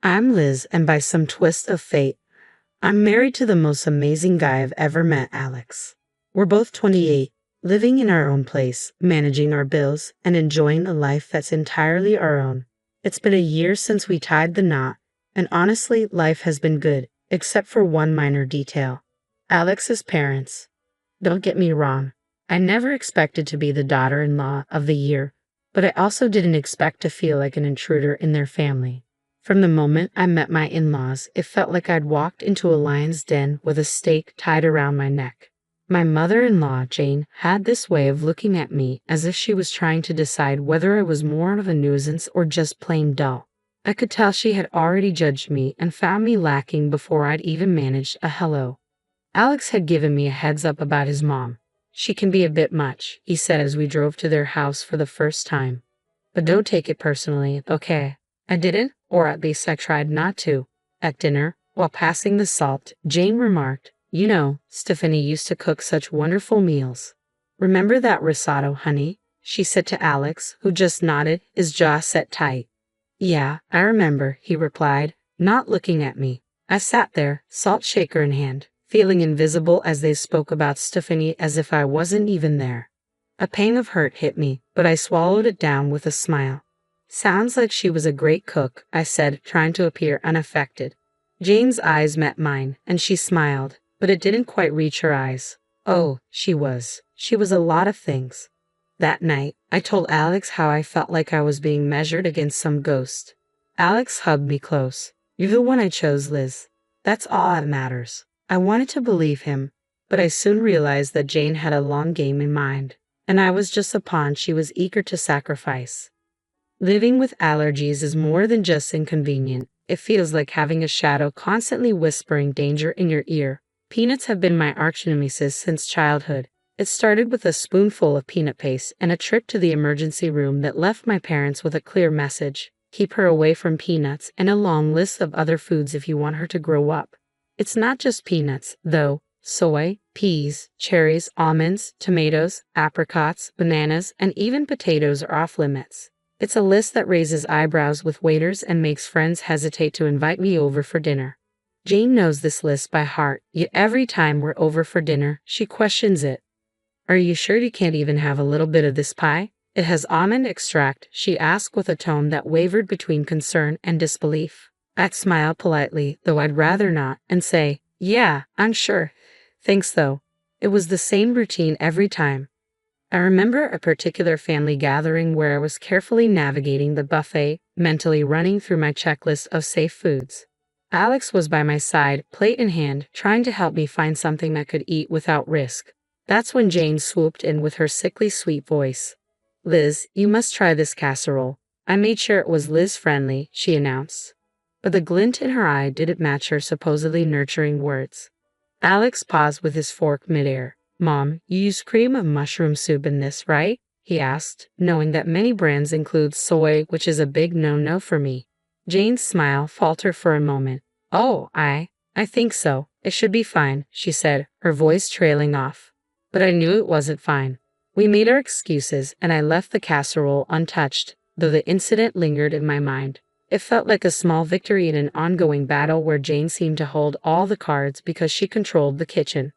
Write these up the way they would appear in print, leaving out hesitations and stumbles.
I'm Liz, and by some twist of fate, I'm married to the most amazing guy I've ever met, Alex. We're both 28, living in our own place, managing our bills, and enjoying a life that's entirely our own. It's been a year since we tied the knot, and honestly, life has been good, except for one minor detail. Alex's parents. Don't get me wrong, I never expected to be the daughter-in-law of the year, but I also didn't expect to feel like an intruder in their family. From the moment I met my in-laws, it felt like I'd walked into a lion's den with a stake tied around my neck. My mother-in-law, Jane, had this way of looking at me as if she was trying to decide whether I was more of a nuisance or just plain dull. I could tell she had already judged me and found me lacking before I'd even managed a hello. Alex had given me a heads up about his mom. She can be a bit much, he said as we drove to their house for the first time. But don't take it personally, okay? I didn't, or at least I tried not to. At dinner, while passing the salt, Jane remarked, "You know, Stephanie used to cook such wonderful meals. Remember that risotto, honey?" she said to Alex, who just nodded, his jaw set tight. "Yeah, I remember," he replied, not looking at me. I sat there, salt shaker in hand, feeling invisible as they spoke about Stephanie as if I wasn't even there. A pang of hurt hit me, but I swallowed it down with a smile. "Sounds like she was a great cook," I said, trying to appear unaffected. Jane's eyes met mine, and she smiled, but it didn't quite reach her eyes. Oh, she was. She was a lot of things. That night, I told Alex how I felt like I was being measured against some ghost. Alex hugged me close. "You're the one I chose, Liz. That's all that matters." I wanted to believe him, but I soon realized that Jane had a long game in mind, and I was just a pawn she was eager to sacrifice. Living with allergies is more than just inconvenient. It feels like having a shadow constantly whispering danger in your ear. Peanuts have been my arch nemesis since childhood. It started with a spoonful of peanut paste and a trip to the emergency room that left my parents with a clear message: keep her away from peanuts, and a long list of other foods if you want her to grow up. It's not just peanuts, though. Soy, peas, cherries, almonds, tomatoes, apricots, bananas, and even potatoes are off limits. It's a list that raises eyebrows with waiters and makes friends hesitate to invite me over for dinner. Jane knows this list by heart, yet every time we're over for dinner, she questions it. "Are you sure you can't even have a little bit of this pie? It has almond extract," she asked with a tone that wavered between concern and disbelief. I'd smile politely, though I'd rather not, and say, "Yeah, I'm sure. Thanks, though." It was the same routine every time. I remember a particular family gathering where I was carefully navigating the buffet, mentally running through my checklist of safe foods. Alex was by my side, plate in hand, trying to help me find something I could eat without risk. That's when Jane swooped in with her sickly sweet voice. "Liz, you must try this casserole." I made sure it was Liz-friendly, she announced. But the glint in her eye didn't match her supposedly nurturing words. Alex paused with his fork midair. "Mom, you use cream of mushroom soup in this, right?" he asked, knowing that many brands include soy, which is a big no-no for me. Jane's smile faltered for a moment. "Oh, I think so. It should be fine," she said, her voice trailing off. But I knew it wasn't fine. We made our excuses, and I left the casserole untouched, though the incident lingered in my mind. It felt like a small victory in an ongoing battle where Jane seemed to hold all the cards because she controlled the kitchen.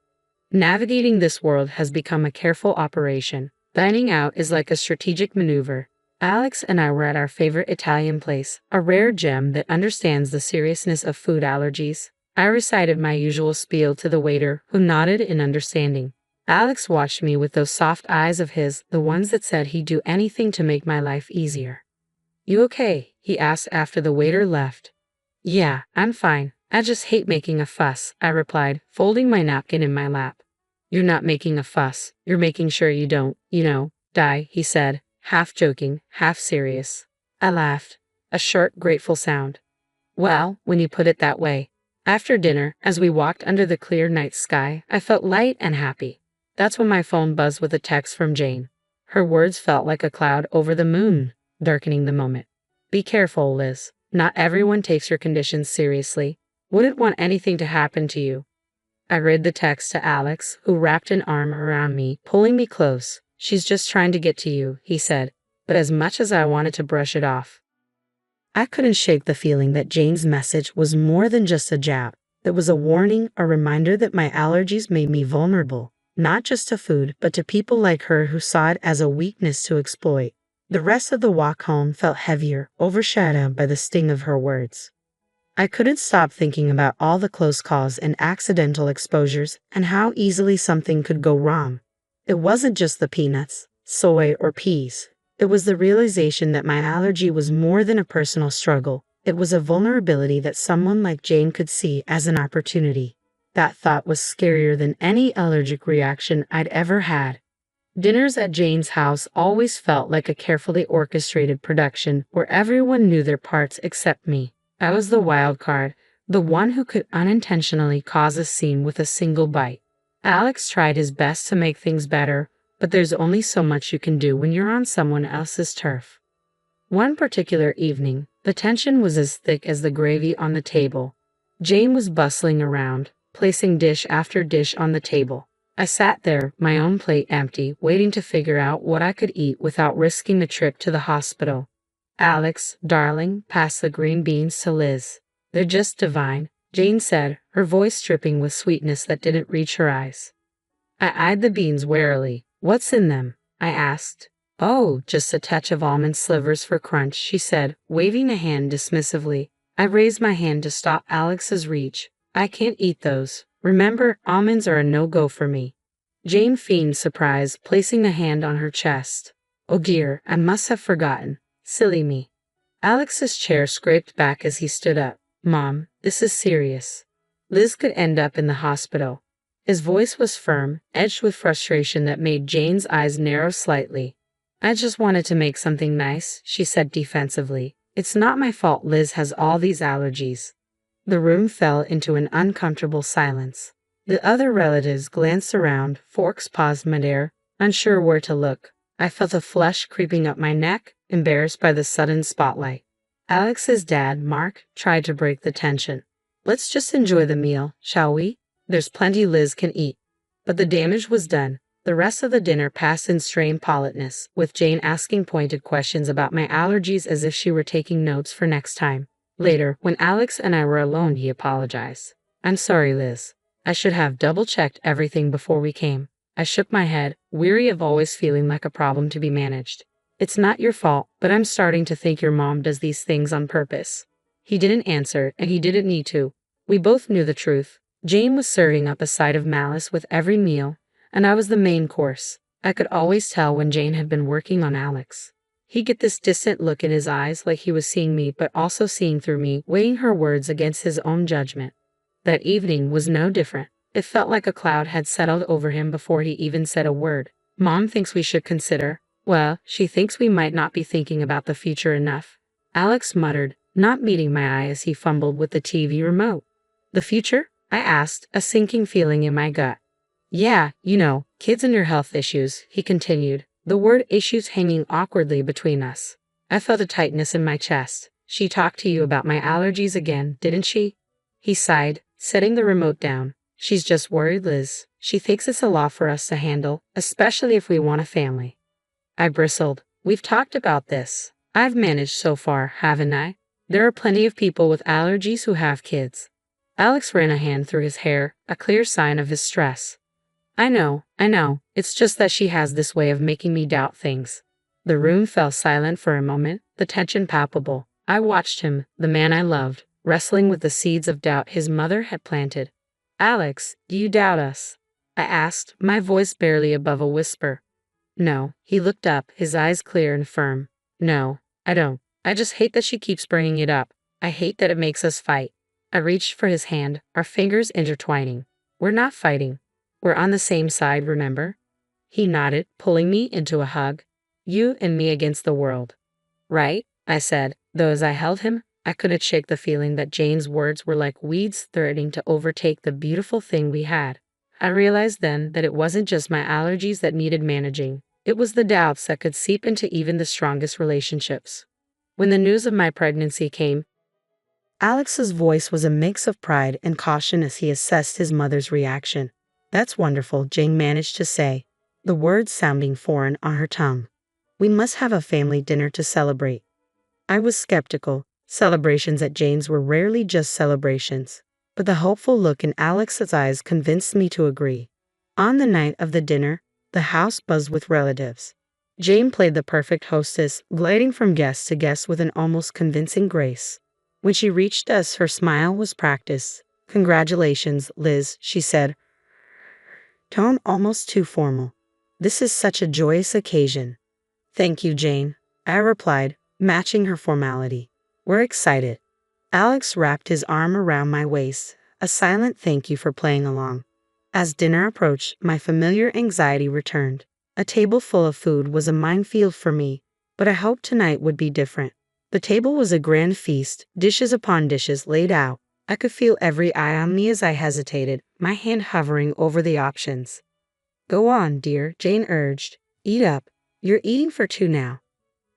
Navigating this world has become a careful operation. Dining out is like a strategic maneuver. Alex and I were at our favorite Italian place, a rare gem that understands the seriousness of food allergies. I recited my usual spiel to the waiter, who nodded in understanding. Alex watched me with those soft eyes of his, the ones that said he'd do anything to make my life easier. "You okay?" he asked after the waiter left. "Yeah, I'm fine. I just hate making a fuss," I replied, folding my napkin in my lap. "You're not making a fuss. You're making sure you don't, die," he said, half joking, half serious. I laughed, a short, grateful sound. "Well, when you put it that way." After dinner, as we walked under the clear night sky, I felt light and happy. That's when my phone buzzed with a text from Jane. Her words felt like a cloud over the moon, darkening the moment. "Be careful, Liz. Not everyone takes your conditions seriously. Wouldn't want anything to happen to you." I read the text to Alex, who wrapped an arm around me, pulling me close. "She's just trying to get to you," he said, but as much as I wanted to brush it off. I couldn't shake the feeling that Jane's message was more than just a jab. It was a warning, a reminder that my allergies made me vulnerable, not just to food, but to people like her who saw it as a weakness to exploit. The rest of the walk home felt heavier, overshadowed by the sting of her words. I couldn't stop thinking about all the close calls and accidental exposures and how easily something could go wrong. It wasn't just the peanuts, soy, or peas. It was the realization that my allergy was more than a personal struggle. It was a vulnerability that someone like Jane could see as an opportunity. That thought was scarier than any allergic reaction I'd ever had. Dinners at Jane's house always felt like a carefully orchestrated production where everyone knew their parts except me. I was the wild card, the one who could unintentionally cause a scene with a single bite. Alex tried his best to make things better, but there's only so much you can do when you're on someone else's turf. One particular evening, the tension was as thick as the gravy on the table. Jane was bustling around, placing dish after dish on the table. I sat there, my own plate empty, waiting to figure out what I could eat without risking the trip to the hospital. Alex, darling, pass the green beans to Liz. They're just divine, Jane said, her voice dripping with sweetness that didn't reach her eyes. I eyed the beans warily. What's in them? I asked. Oh, just a touch of almond slivers for crunch, she said, waving a hand dismissively. I raised my hand to stop Alex's reach. I can't eat those. Remember, almonds are a no-go for me. Jane feigned surprise, placing a hand on her chest. Oh dear, I must have forgotten. Silly me. Alex's chair scraped back as he stood up. Mom, this is serious. Liz could end up in the hospital. His voice was firm, edged with frustration that made Jane's eyes narrow slightly. I just wanted to make something nice, she said defensively. It's not my fault Liz has all these allergies. The room fell into an uncomfortable silence. The other relatives glanced around, forks paused midair, unsure where to look. I felt a flush creeping up my neck, embarrassed by the sudden spotlight. Alex's dad, Mark, tried to break the tension. Let's just enjoy the meal, shall we? There's plenty Liz can eat. But the damage was done. The rest of the dinner passed in strained politeness, with Jane asking pointed questions about my allergies as if she were taking notes for next time. Later, when Alex and I were alone, he apologized. I'm sorry, Liz. I should have double-checked everything before we came. I shook my head, weary of always feeling like a problem to be managed. It's not your fault, but I'm starting to think your mom does these things on purpose. He didn't answer, and he didn't need to. We both knew the truth. Jane was serving up a side of malice with every meal, and I was the main course. I could always tell when Jane had been working on Alex. He'd get this distant look in his eyes like he was seeing me but also seeing through me, weighing her words against his own judgment. That evening was no different. It felt like a cloud had settled over him before he even said a word. Mom thinks we should consider. Well, she thinks we might not be thinking about the future enough. Alex muttered, not meeting my eye as he fumbled with the TV remote. The future? I asked, a sinking feeling in my gut. Yeah, you know, kids and your health issues, he continued, the word issues hanging awkwardly between us. I felt a tightness in my chest. She talked to you about my allergies again, didn't she? He sighed, setting the remote down. She's just worried, Liz. She thinks it's a lot for us to handle, especially if we want a family. I bristled. We've talked about this. I've managed so far, haven't I? There are plenty of people with allergies who have kids. Alex ran a hand through his hair, a clear sign of his stress. I know. It's just that she has this way of making me doubt things. The room fell silent for a moment, the tension palpable. I watched him, the man I loved, wrestling with the seeds of doubt his mother had planted. Alex, do you doubt us? I asked, my voice barely above a whisper. No, he looked up, his eyes clear and firm. No, I don't. I just hate that she keeps bringing it up. I hate that it makes us fight. I reached for his hand, our fingers intertwining. We're not fighting. We're on the same side, remember? He nodded, pulling me into a hug. You and me against the world. Right? I said, though as I held him, I couldn't shake the feeling that Jane's words were like weeds threatening to overtake the beautiful thing we had. I realized then that it wasn't just my allergies that needed managing. It was the doubts that could seep into even the strongest relationships. When the news of my pregnancy came, Alex's voice was a mix of pride and caution as he assessed his mother's reaction. That's wonderful, Jane managed to say, the words sounding foreign on her tongue. We must have a family dinner to celebrate. I was skeptical. Celebrations at Jane's were rarely just celebrations, but the hopeful look in Alex's eyes convinced me to agree. On the night of the dinner, the house buzzed with relatives. Jane played the perfect hostess, gliding from guest to guest with an almost convincing grace. When she reached us, her smile was practiced. "Congratulations, Liz," she said, tone almost too formal. "This is such a joyous occasion." "Thank you, Jane," I replied, matching her formality. "We're excited." Alex wrapped his arm around my waist, a silent thank you for playing along. As dinner approached, my familiar anxiety returned. A table full of food was a minefield for me, but I hoped tonight would be different. The table was a grand feast, dishes upon dishes laid out. I could feel every eye on me as I hesitated, my hand hovering over the options. "Go on, dear," Jane urged. "Eat up. You're eating for two now."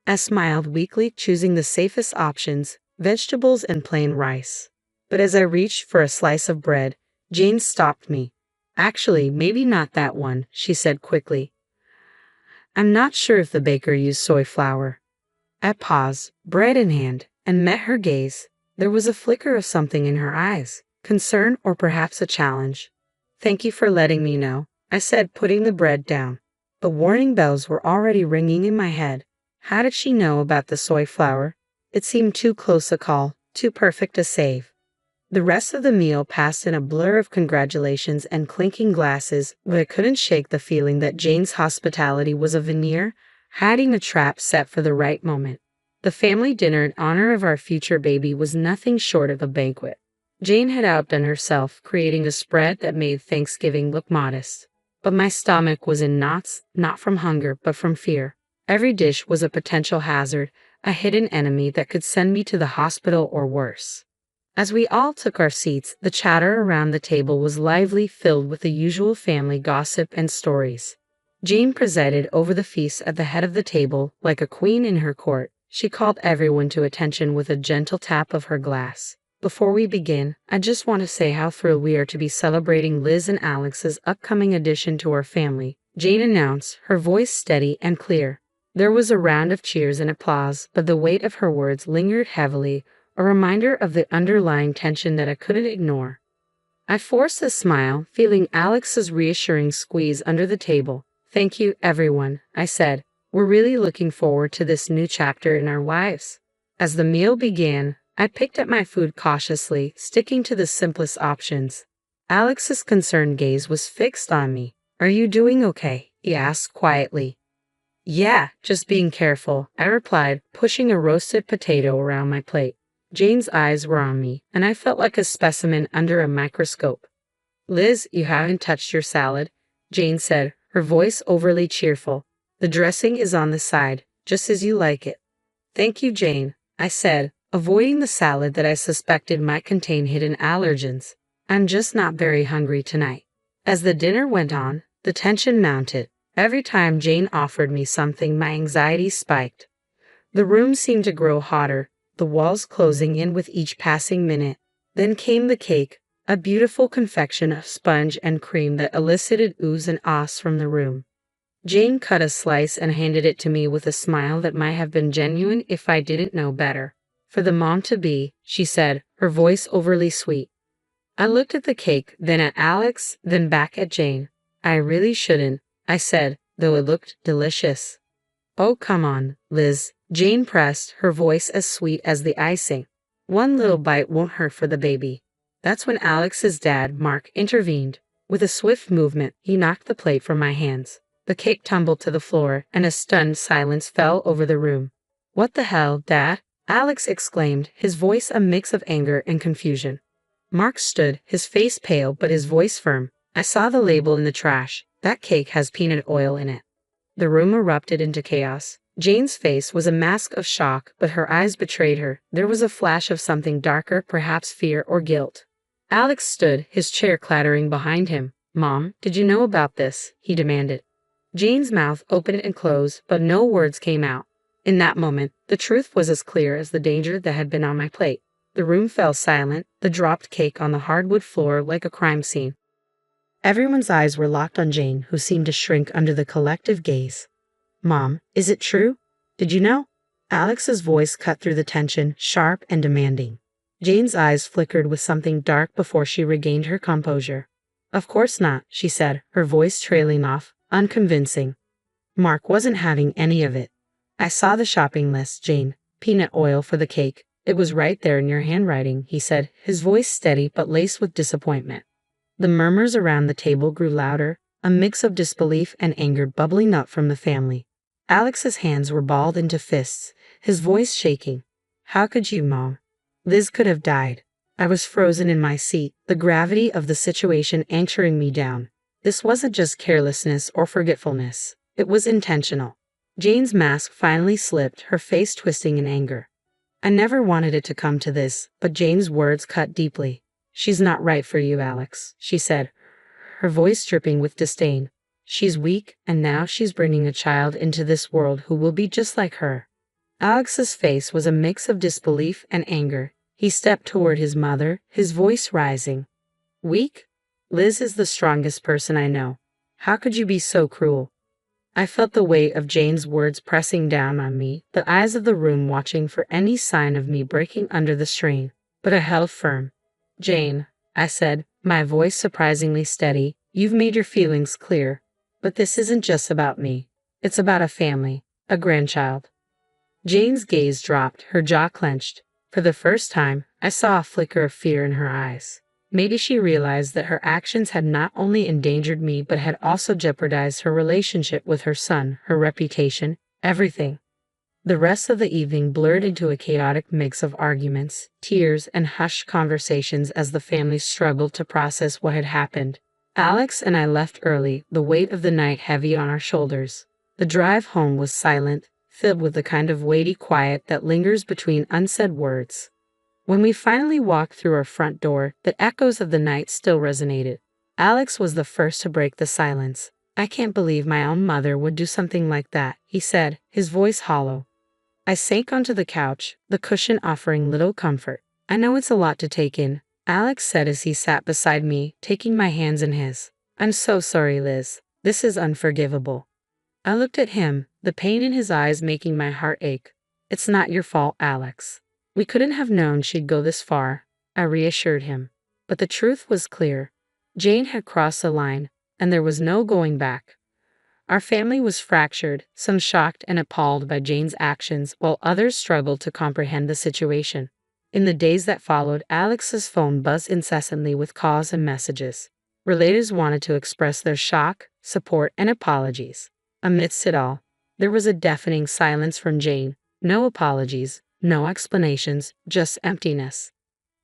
I smiled weakly, choosing the safest options, vegetables and plain rice. But as I reached for a slice of bread, Jane stopped me. "Actually, maybe not that one," she said quickly. "I'm not sure if the baker used soy flour." I paused, bread in hand, and met her gaze. There was a flicker of something in her eyes, concern or perhaps a challenge. "Thank you for letting me know," I said, putting the bread down. But warning bells were already ringing in my head. How did she know about the soy flour? It seemed too close a call, too perfect a save. The rest of the meal passed in a blur of congratulations and clinking glasses, but I couldn't shake the feeling that Jane's hospitality was a veneer, hiding a trap set for the right moment. The family dinner in honor of our future baby was nothing short of a banquet. Jane had outdone herself, creating a spread that made Thanksgiving look modest. But my stomach was in knots, not from hunger, but from fear. Every dish was a potential hazard, a hidden enemy that could send me to the hospital or worse. As we all took our seats, the chatter around the table was lively, filled with the usual family gossip and stories. Jane presided over the feast at the head of the table, like a queen in her court. She called everyone to attention with a gentle tap of her glass. "Before we begin, I just want to say how thrilled we are to be celebrating Liz and Alex's upcoming addition to our family," Jane announced, her voice steady and clear. There was a round of cheers and applause, but the weight of her words lingered heavily, a reminder of the underlying tension that I couldn't ignore. I forced a smile, feeling Alex's reassuring squeeze under the table. "Thank you, everyone," I said. "We're really looking forward to this new chapter in our lives." As the meal began, I picked at my food cautiously, sticking to the simplest options. Alex's concerned gaze was fixed on me. "Are you doing okay?" he asked quietly. "Yeah, just being careful," I replied, pushing a roasted potato around my plate. Jane's eyes were on me, and I felt like a specimen under a microscope. "Liz, you haven't touched your salad," Jane said, her voice overly cheerful. "The dressing is on the side, just as you like it." "Thank you, Jane," I said, avoiding the salad that I suspected might contain hidden allergens. "I'm just not very hungry tonight." As the dinner went on, the tension mounted. Every time Jane offered me something, my anxiety spiked. The room seemed to grow hotter, the walls closing in with each passing minute. Then came the cake, a beautiful confection of sponge and cream that elicited oohs and ahs from the room. Jane cut a slice and handed it to me with a smile that might have been genuine if I didn't know better. "For the mom-to-be," she said, her voice overly sweet. I looked at the cake, then at Alex, then back at Jane. "I really shouldn't," I said, though it looked delicious. "Oh, come on, Liz," Jane pressed, her voice as sweet as the icing. "One little bite won't hurt for the baby." That's when Alex's dad, Mark, intervened. With a swift movement, he knocked the plate from my hands. The cake tumbled to the floor, and a stunned silence fell over the room. "What the hell, Dad?" Alex exclaimed, his voice a mix of anger and confusion. Mark stood, his face pale but his voice firm. "I saw the label in the trash. That cake has peanut oil in it." The room erupted into chaos. Jane's face was a mask of shock, but her eyes betrayed her. There was a flash of something darker, perhaps fear or guilt. Alex stood, his chair clattering behind him. "Mom, did you know about this?" he demanded. Jane's mouth opened and closed, but no words came out. In that moment, the truth was as clear as the danger that had been on my plate. The room fell silent, the dropped cake on the hardwood floor like a crime scene. Everyone's eyes were locked on Jane, who seemed to shrink under the collective gaze. "Mom, is it true? Did you know?" Alex's voice cut through the tension, sharp and demanding. Jane's eyes flickered with something dark before she regained her composure. Of course not, she said, her voice trailing off, unconvincing. Mark wasn't having any of it. I saw the shopping list, Jane. Peanut oil for the cake. It was right there in your handwriting, he said, his voice steady but laced with disappointment. The murmurs around the table grew louder, a mix of disbelief and anger bubbling up from the family. Alex's hands were balled into fists, his voice shaking. How could you, Mom? Liz could have died. I was frozen in my seat, the gravity of the situation anchoring me down. This wasn't just carelessness or forgetfulness. It was intentional. Jane's mask finally slipped, her face twisting in anger. I never wanted it to come to this, but Jane's words cut deeply. She's not right for you, Alex, she said, her voice dripping with disdain. She's weak, and now she's bringing a child into this world who will be just like her. Alex's face was a mix of disbelief and anger. He stepped toward his mother, his voice rising. Weak? Liz is the strongest person I know. How could you be so cruel? I felt the weight of Jane's words pressing down on me, the eyes of the room watching for any sign of me breaking under the strain. But I held firm. Jane, I said, my voice surprisingly steady, you've made your feelings clear. But this isn't just about me. It's about a family, a grandchild. Jane's gaze dropped, her jaw clenched. For the first time, I saw a flicker of fear in her eyes. Maybe she realized that her actions had not only endangered me but had also jeopardized her relationship with her son, her reputation, everything. The rest of the evening blurred into a chaotic mix of arguments, tears, and hushed conversations as the family struggled to process what had happened. Alex and I left early, the weight of the night heavy on our shoulders. The drive home was silent, filled with the kind of weighty quiet that lingers between unsaid words. When we finally walked through our front door, the echoes of the night still resonated. Alex was the first to break the silence. I can't believe my own mother would do something like that, he said, his voice hollow. I sank onto the couch, the cushion offering little comfort. I know it's a lot to take in, Alex said as he sat beside me, taking my hands in his. I'm so sorry, Liz. This is unforgivable. I looked at him, the pain in his eyes making my heart ache. It's not your fault, Alex. We couldn't have known she'd go this far, I reassured him. But the truth was clear. Jane had crossed the line, and there was no going back. Our family was fractured, some shocked and appalled by Jane's actions, while others struggled to comprehend the situation. In the days that followed, Alex's phone buzzed incessantly with calls and messages. Relatives wanted to express their shock, support, and apologies. Amidst it all, there was a deafening silence from Jane. No apologies. No explanations, just emptiness.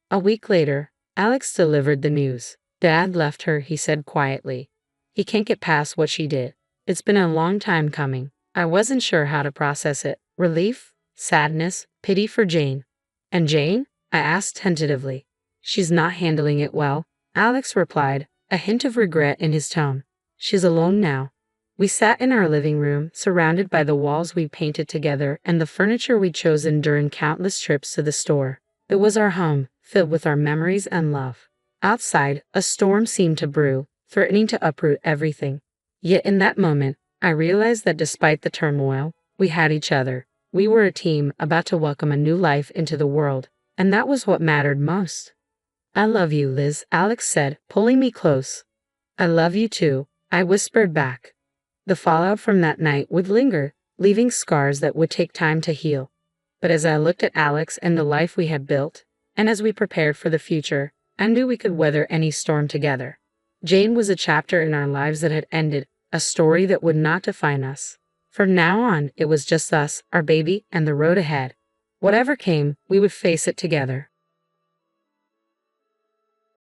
A week later, Alex delivered the news. Dad left her, he said quietly. He can't get past what she did. It's been a long time coming. I wasn't sure how to process it. Relief, sadness, pity for Jane. And Jane? I asked tentatively. She's not handling it well, Alex replied, a hint of regret in his tone. She's alone now. We sat in our living room, surrounded by the walls we painted together and the furniture we'd chosen during countless trips to the store. It was our home, filled with our memories and love. Outside, a storm seemed to brew, threatening to uproot everything. Yet in that moment, I realized that despite the turmoil, we had each other. We were a team about to welcome a new life into the world, and that was what mattered most. I love you, Liz, Alex said, pulling me close. I love you too, I whispered back. The fallout from that night would linger, leaving scars that would take time to heal. But as I looked at Alex and the life we had built, and as we prepared for the future, I knew we could weather any storm together. Jane was a chapter in our lives that had ended, a story that would not define us. From now on, it was just us, our baby, and the road ahead. Whatever came, we would face it together.